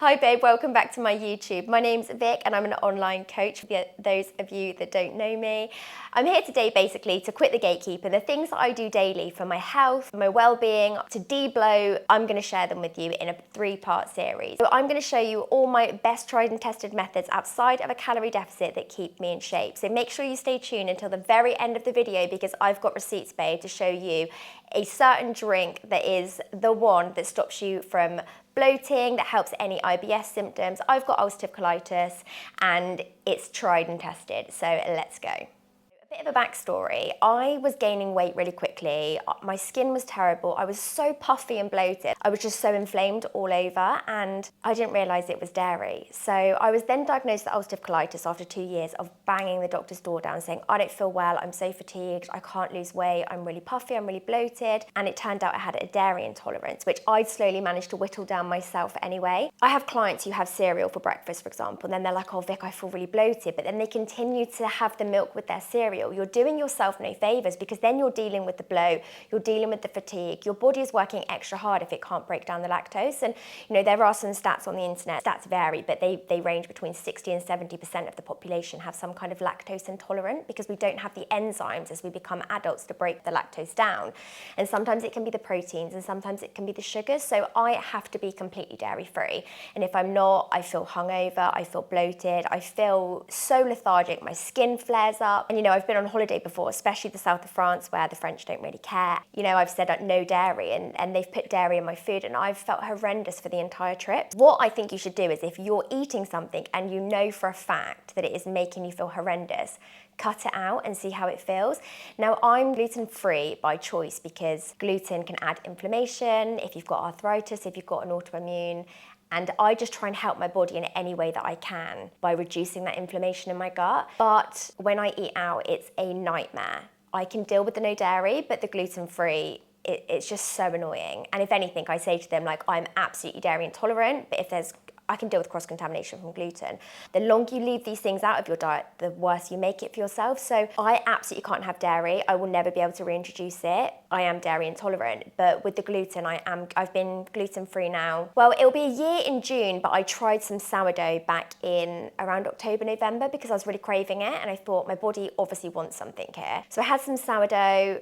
Hi babe, welcome back to my YouTube. My name's Vick and I'm an online coach for those of you that don't know me. I'm here today basically to quit the gatekeeper. The things that I do daily for my health, my well-being, to de-bloat, I'm going to share them with you in a 3-part series. So I'm going to show you all my best tried and tested methods outside of a calorie deficit that keep me in shape. So make sure you stay tuned until the very end of the video because I've got receipts, babe, to show you a certain drink that is the one that stops you from bloating, that helps any IBS symptoms. I've got ulcerative colitis and it's tried and tested, so let's go. A bit of a backstory. I was gaining weight really quickly. My skin was terrible. I was so puffy and bloated. I was just so inflamed all over and I didn't realise it was dairy. So I was then diagnosed with ulcerative colitis after 2 years of banging the doctor's door down saying, I don't feel well, I'm so fatigued, I can't lose weight, I'm really puffy, I'm really bloated. And it turned out I had a dairy intolerance, which I'd slowly managed to whittle down myself anyway. I have clients who have cereal for breakfast, for example, and then they're like, oh Vic, I feel really bloated, but then they continue to have the milk with their cereal. You're doing yourself no favours because then you're dealing with the bloat, you're dealing with the fatigue, your body is working extra hard if it can't break down the lactose. And you know, there are some stats on the internet, stats vary, but they range between 60 and 70% of the population have some kind of lactose intolerant because we don't have the enzymes as we become adults to break the lactose down. And sometimes it can be the proteins and sometimes it can be the sugars. So I have to be completely dairy free. And if I'm not, I feel hungover, I feel bloated, I feel so lethargic, my skin flares up. And you know, I've been on holiday before, especially the south of France where the French don't really care. You know, I've said no dairy and they've put dairy in my food and I've felt horrendous for the entire trip. What I think you should do is if you're eating something and you know for a fact that it is making you feel horrendous, cut it out and see how it feels. Now, I'm gluten-free by choice because gluten can add inflammation if you've got arthritis, if you've got an autoimmune, and I just try and help my body in any way that I can by reducing that inflammation in my gut. But when I eat out, it's a nightmare. I can deal with the no dairy, but the gluten-free, it's just so annoying. And if anything, I say to them, like, I'm absolutely dairy intolerant, but if I can deal with cross-contamination from gluten. The longer you leave these things out of your diet, the worse you make it for yourself. So I absolutely can't have dairy. I will never be able to reintroduce it. I am dairy intolerant, but with the gluten, I've been gluten-free now. Well, it'll be a year in June, but I tried some sourdough back in around October, November, because I was really craving it. And I thought my body obviously wants something here. So I had some sourdough.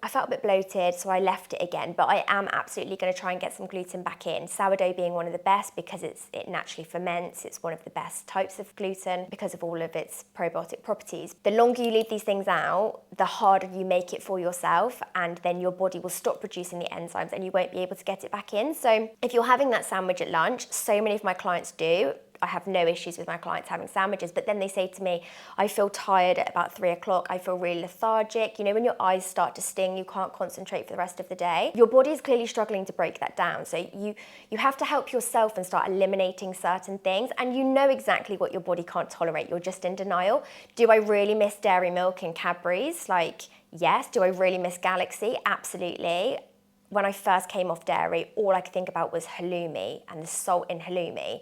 I felt a bit bloated, so I left it again, but I am absolutely going to try and get some gluten back in. Sourdough being one of the best because it naturally ferments. It's one of the best types of gluten because of all of its probiotic properties. The longer you leave these things out, the harder you make it for yourself, and then your body will stop producing the enzymes and you won't be able to get it back in. So if you're having that sandwich at lunch, so many of my clients do. I have no issues with my clients having sandwiches, but then they say to me, I feel tired at about 3 o'clock, I feel really lethargic. You know, when your eyes start to sting, you can't concentrate for the rest of the day. Your body is clearly struggling to break that down. So you have to help yourself and start eliminating certain things. And you know exactly what your body can't tolerate. You're just in denial. Do I really miss dairy milk and Cadbury's? Like, yes. Do I really miss Galaxy? Absolutely. When I first came off dairy, all I could think about was halloumi and the salt in halloumi.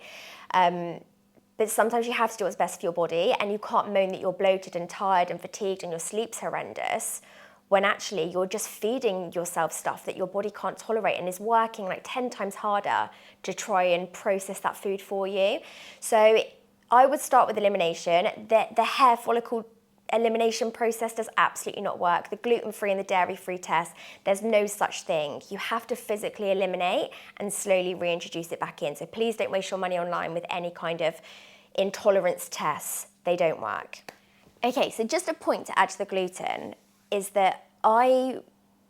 But sometimes you have to do what's best for your body, and you can't moan that you're bloated and tired and fatigued and your sleep's horrendous when actually you're just feeding yourself stuff that your body can't tolerate and is working like 10 times harder to try and process that food for you. So I would start with elimination. The hair follicle elimination process does absolutely not work. The gluten-free and the dairy-free test, there's no such thing. You have to physically eliminate and slowly reintroduce it back in. So please don't waste your money online with any kind of intolerance tests. They don't work. Okay, so just a point to add to the gluten is that I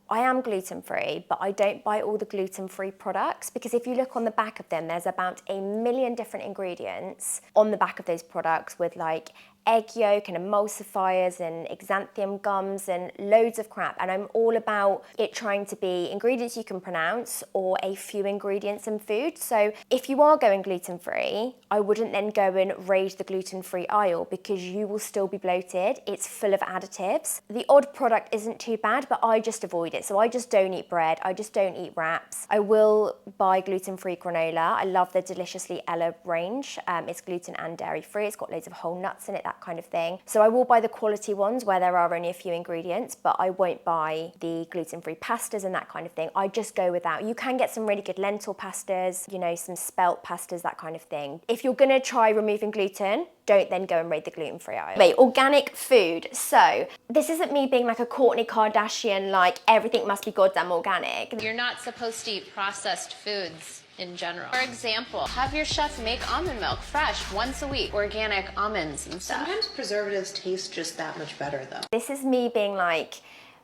am gluten-free, but I don't buy all the gluten-free products because if you look on the back of them, there's about 1 million different ingredients on the back of those products with like egg yolk and emulsifiers and xanthium gums and loads of crap. And I'm all about it trying to be ingredients you can pronounce or a few ingredients in food. So if you are going gluten-free, I wouldn't then go and raid the gluten-free aisle because you will still be bloated. It's full of additives. The odd product isn't too bad, but I just avoid it. So I just don't eat bread. I just don't eat wraps. I will buy gluten-free granola. I love the Deliciously Ella range. It's gluten and dairy-free. It's got loads of whole nuts in it. that kind of thing. So I will buy the quality ones where there are only a few ingredients, but I won't buy the gluten-free pastas and that kind of thing. I just go without. You can get some really good lentil pastas, you know, some spelt pastas, that kind of thing. If you're gonna try removing gluten, don't then go and raid the gluten-free aisle. Wait, organic food. So this isn't me being like a Kourtney Kardashian, like everything must be goddamn organic. You're not supposed to eat processed foods in general. For example, have your chef make almond milk fresh once a week, organic almonds and stuff. Sometimes preservatives taste just that much better though. This is me being like,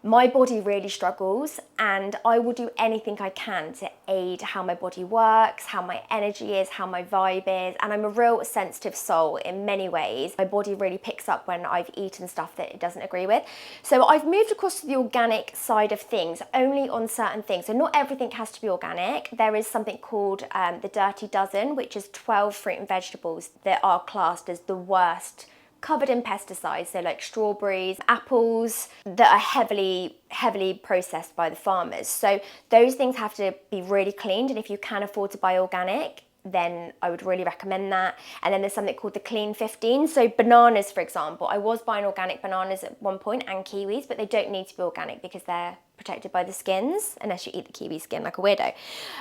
my body really struggles and I will do anything I can to aid how my body works, how my energy is, how my vibe is, and I'm a real sensitive soul in many ways. My body really picks up when I've eaten stuff that it doesn't agree with. So I've moved across to the organic side of things, only on certain things. So not everything has to be organic. There is something called the Dirty Dozen, which is 12 fruit and vegetables that are classed as the worst, covered in pesticides, so like strawberries, apples that are heavily processed by the farmers. So those things have to be really cleaned, and if you can afford to buy organic, then I would really recommend that. And then there's something called the Clean 15. So bananas, for example, I was buying organic bananas at one point and kiwis, but they don't need to be organic because they're protected by the skins, unless you eat the kiwi skin like a weirdo.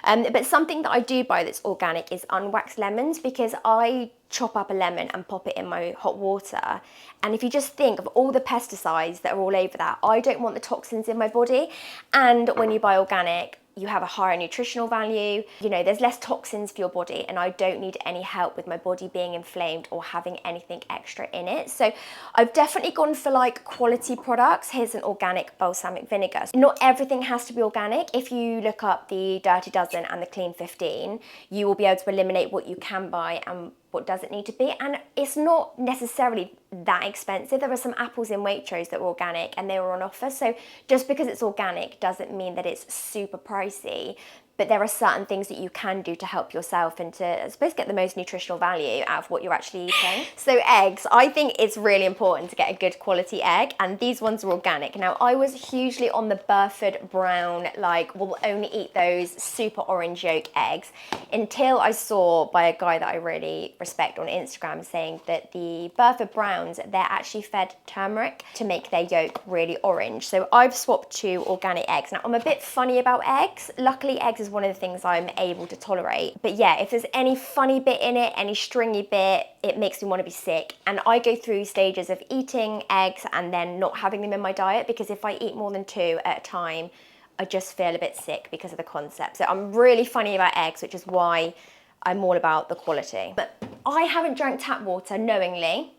But something that I do buy that's organic is unwaxed lemons, because I chop up a lemon and pop it in my hot water. And if you just think of all the pesticides that are all over that, I don't want the toxins in my body. And when you buy organic, you have a higher nutritional value, you know, there's less toxins for your body, and I don't need any help with my body being inflamed or having anything extra in it. So I've definitely gone for like quality products. Here's an organic balsamic vinegar. Not everything has to be organic. If you look up the Dirty Dozen and the Clean 15, you will be able to eliminate what you can buy and what doesn't need to be. And it's not necessarily that expensive. There were some apples in Waitrose that were organic and they were on offer. So just because it's organic doesn't mean that it's super pricey. But there are certain things that you can do to help yourself and to, I suppose, get the most nutritional value out of what you're actually eating. So eggs, I think it's really important to get a good quality egg, and these ones are organic. Now, I was hugely on the Burford Brown, like, we'll only eat those super orange yolk eggs, until I saw by a guy that I really respect on Instagram saying that the Burford Browns, they're actually fed turmeric to make their yolk really orange. So I've swapped to organic eggs. Now, I'm a bit funny about eggs. Luckily, eggs is one of the things I'm able to tolerate. But yeah, if there's any funny bit in it, any stringy bit, it makes me want to be sick. And I go through stages of eating eggs and then not having them in my diet, because if I eat more than 2 at a time, I just feel a bit sick because of the concept. So I'm really funny about eggs, which is why I'm all about the quality. But I haven't drank tap water knowingly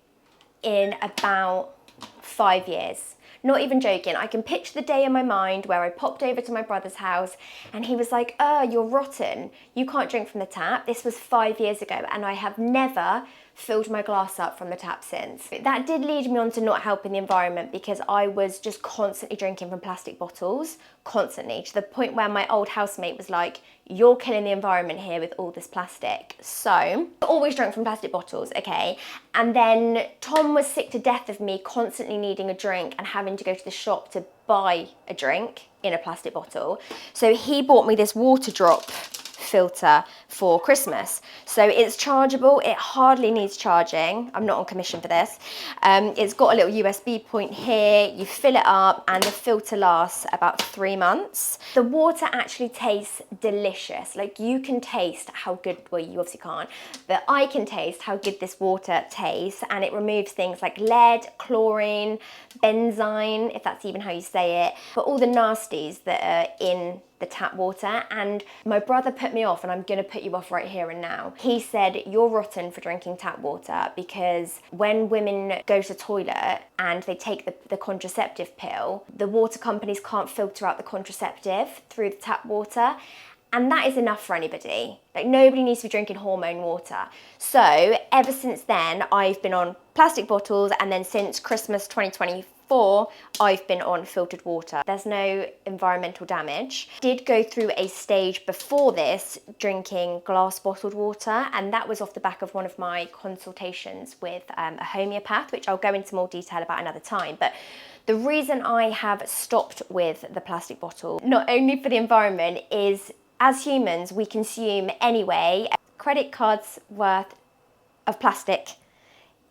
in about 5 years. Not even joking. I can picture the day in my mind where I popped over to my brother's house and he was like, "Oh, you're rotten. You can't drink from the tap." This was 5 years ago, and I have never filled my glass up from the tap since. That did lead me on to not helping the environment, because I was just constantly drinking from plastic bottles, constantly, to the point where my old housemate was like, "You're killing the environment here with all this plastic." So I always drank from plastic bottles, okay? And then Tom was sick to death of me constantly needing a drink and having to go to the shop to buy a drink in a plastic bottle. So he bought me this water drop filter for Christmas. So it's chargeable, it hardly needs charging. I'm not on commission for this. It's got a little USB point here, you fill it up, and the filter lasts about 3 months. The water actually tastes delicious. Like, you can taste how good, well, you obviously can't, but I can taste how good this water tastes, and it removes things like lead, chlorine, benzene, if that's even how you say it, but all the nasties that are in the tap water. And my brother put me off, and I'm gonna put you off right here and now. He said, "You're rotten for drinking tap water, because when women go to the toilet and they take the contraceptive pill, the water companies can't filter out the contraceptive through the tap water. And that is enough for anybody. Like, nobody needs to be drinking hormone water." So ever since then, I've been on plastic bottles, and then since Christmas 2024, I've been on filtered water. There's no environmental damage. Did go through a stage before this drinking glass bottled water, and that was off the back of one of my consultations with a homeopath, which I'll go into more detail about another time. But the reason I have stopped with the plastic bottle, not only for the environment, is as humans, we consume anyway a credit card's worth of plastic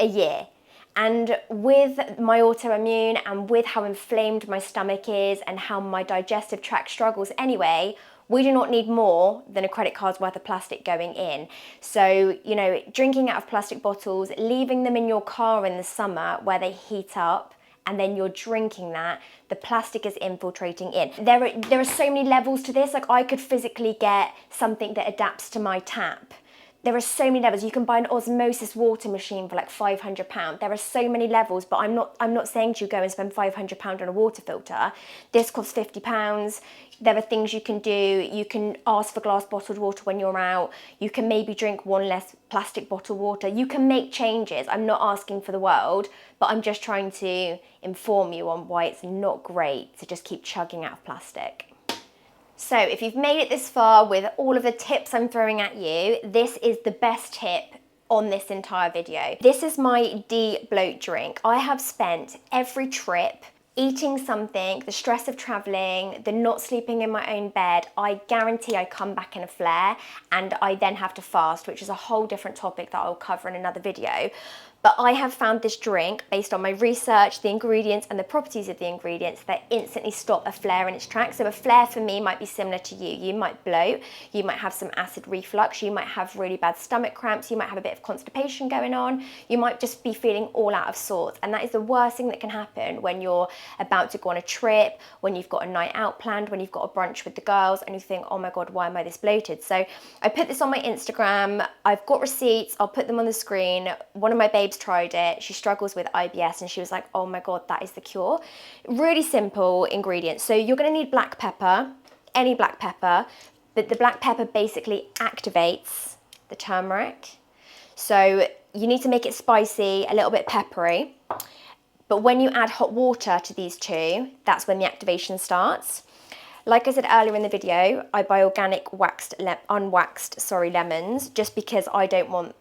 a year. And with my autoimmune and with how inflamed my stomach is and how my digestive tract struggles anyway, we do not need more than a credit card's worth of plastic going in. So, you know, drinking out of plastic bottles, leaving them in your car in the summer where they heat up, and then you're drinking that, the plastic is infiltrating in. There are so many levels to this. Like, I could physically get something that adapts to my tap. There are so many levels. You can buy an osmosis water machine for like £500. There are so many levels, but I'm not saying to you go and spend £500 on a water filter. This costs £50. There are things you can do. You can ask for glass bottled water when you're out. You can maybe drink one less plastic bottled water. You can make changes. I'm not asking for the world, but I'm just trying to inform you on why it's not great to just keep chugging out of plastic. So if you've made it this far with all of the tips I'm throwing at you, this is the best tip on this entire video. This is my BLOAT drink. I have spent every trip eating something, the stress of traveling, the not sleeping in my own bed. I guarantee I come back in a flare, and I then have to fast, which is a whole different topic that I'll cover in another video. But I have found this drink, based on my research, the ingredients and the properties of the ingredients, that instantly stop a flare in its tracks. So a flare for me might be similar to you. You might bloat, you might have some acid reflux, you might have really bad stomach cramps, you might have a bit of constipation going on, you might just be feeling all out of sorts. And that is the worst thing that can happen when you're about to go on a trip, when you've got a night out planned, when you've got a brunch with the girls and you think, oh my God, why am I this bloated? So I put this on my Instagram. I've got receipts, I'll put them on the screen. One of my babes tried it. She struggles with IBS and she was like, oh my God, that is the cure. Really simple ingredients. So you're going to need black pepper, any black pepper, but the black pepper basically activates the turmeric. So you need to make it spicy, a little bit peppery. But when you add hot water to these two, that's when the activation starts. Like I said earlier in the video, I buy organic unwaxed lemons, just because I don't want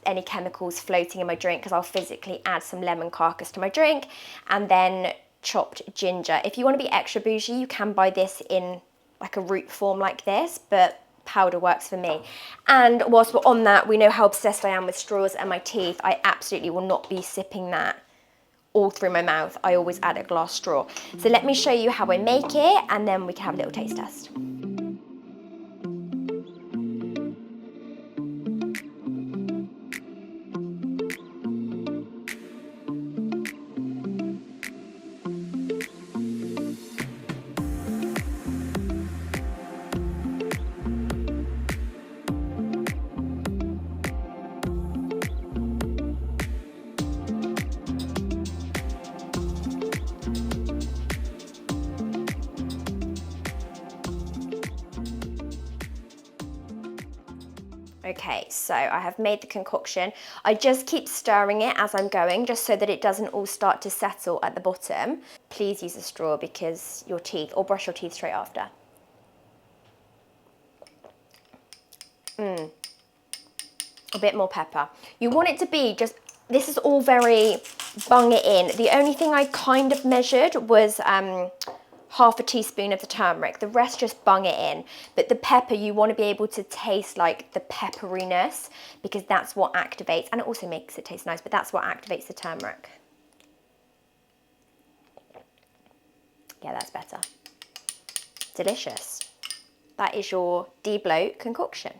any chemicals floating in my drink, because I'll physically add some lemon carcass to my drink, and then chopped ginger. If you want to be extra bougie, you can buy this in like a root form like this, but powder works for me. And whilst we're on that, we know how obsessed I am with straws and my teeth. I absolutely will not be sipping that all through my mouth. I always add a glass straw. So let me show you how I make it, and then we can have a little taste test. Okay, so I have made the concoction. I just keep stirring it as I'm going, just so that it doesn't all start to settle at the bottom. Please use a straw because your teeth, or brush your teeth straight after. A bit more pepper. You want it to be just, this is all very bung it in. The only thing I kind of measured was half a teaspoon of the turmeric. The rest just bung it in. But the pepper, you want to be able to taste like the pepperiness, because that's what activates, and it also makes it taste nice, but that's what activates the turmeric. Yeah, that's better. Delicious. That is your BLOAT concoction.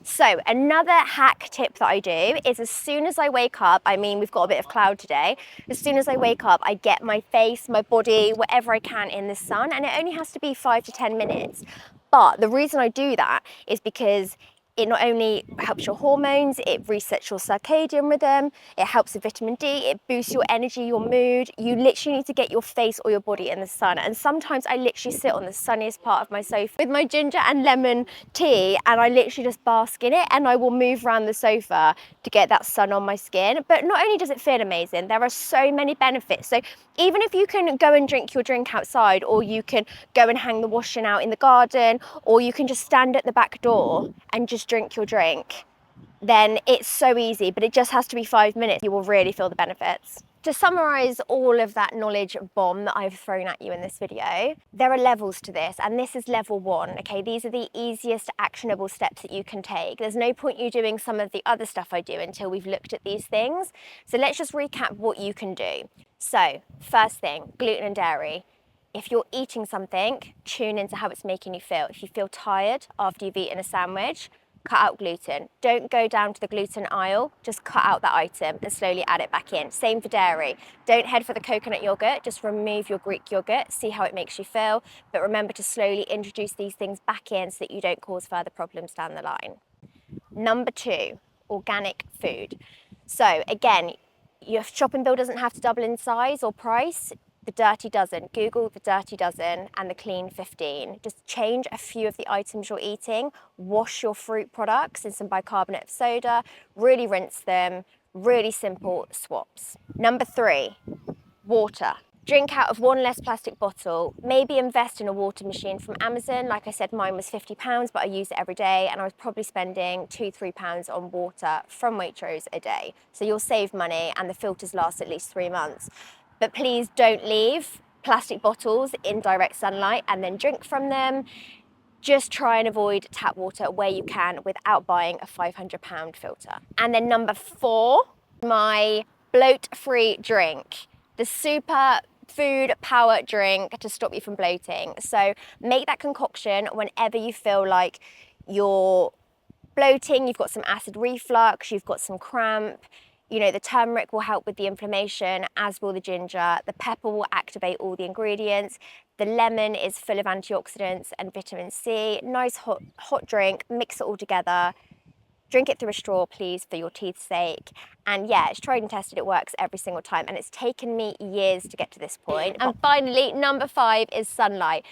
So another hack tip that I do is, as soon as I wake up, I mean, we've got a bit of cloud today, as soon as I wake up, I get my face, my body, whatever I can in the sun, and it only has to be 5 to 10 minutes. But the reason I do that is because it not only helps your hormones, it resets your circadian rhythm, it helps with vitamin D, it boosts your energy, your mood. You literally need to get your face or your body in the sun. And sometimes I literally sit on the sunniest part of my sofa with my ginger and lemon tea, and I literally just bask in it, and I will move around the sofa to get that sun on my skin. But not only does it feel amazing, there are so many benefits. So even if you can go and drink your drink outside, or you can go and hang the washing out in the garden, or you can just stand at the back door and just drink your drink, then it's so easy, but it just has to be 5 minutes. You will really feel the benefits. To summarise all of that knowledge bomb that I've thrown at you in this video, there are levels to this, and this is level 1, okay? These are the easiest actionable steps that you can take. There's no point you doing some of the other stuff I do until we've looked at these things. So let's just recap what you can do. So, first thing, gluten and dairy. If you're eating something, tune into how it's making you feel. If you feel tired after you've eaten a sandwich, cut out gluten. Don't go down to the gluten aisle, just cut out that item and slowly add it back in. Same for dairy. Don't head for the coconut yogurt, just remove your Greek yogurt, see how it makes you feel, but remember to slowly introduce these things back in so that you don't cause further problems down the line. Number 2, organic food. So again, your shopping bill doesn't have to double in size or price. The dirty dozen. Google the dirty dozen and the clean 15. Just change a few of the items you're eating. Wash your fruit products in some bicarbonate of soda. Really rinse them. Really simple swaps. Number 3, water. Drink out of one less plastic bottle. Maybe invest in a water machine from Amazon. Like I said, mine was £50, but I use it every day, and I was probably spending £2-3 on water from Waitrose a day. So you'll save money, and the filters last at least 3 months. But please don't leave plastic bottles in direct sunlight and then drink from them. Just try and avoid tap water where you can without buying a £500 filter. And then number 4, my bloat-free drink. The super food power drink to stop you from bloating. So make that concoction whenever you feel like you're bloating, you've got some acid reflux, you've got some cramp. You know, the turmeric will help with the inflammation, as will the ginger. The pepper will activate all the ingredients. The lemon is full of antioxidants and vitamin C. Nice hot drink, mix it all together. Drink it through a straw, please, for your teeth's sake. And yeah, it's tried and tested, it works every single time. And it's taken me years to get to this point. And finally, number 5 is sunlight.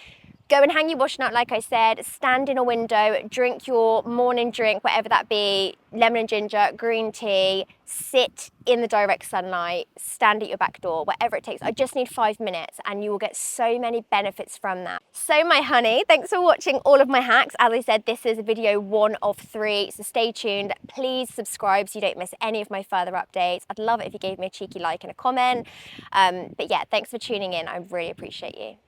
Go and hang your washing out, like I said, stand in a window, drink your morning drink, whatever that be, lemon and ginger, green tea, sit in the direct sunlight, stand at your back door, whatever it takes. I just need 5 minutes and you will get so many benefits from that. So my honey, thanks for watching all of my hacks. As I said, this is video 1 of 3, so stay tuned. Please subscribe so you don't miss any of my further updates. I'd love it if you gave me a cheeky like and a comment. But yeah, thanks for tuning in. I really appreciate you.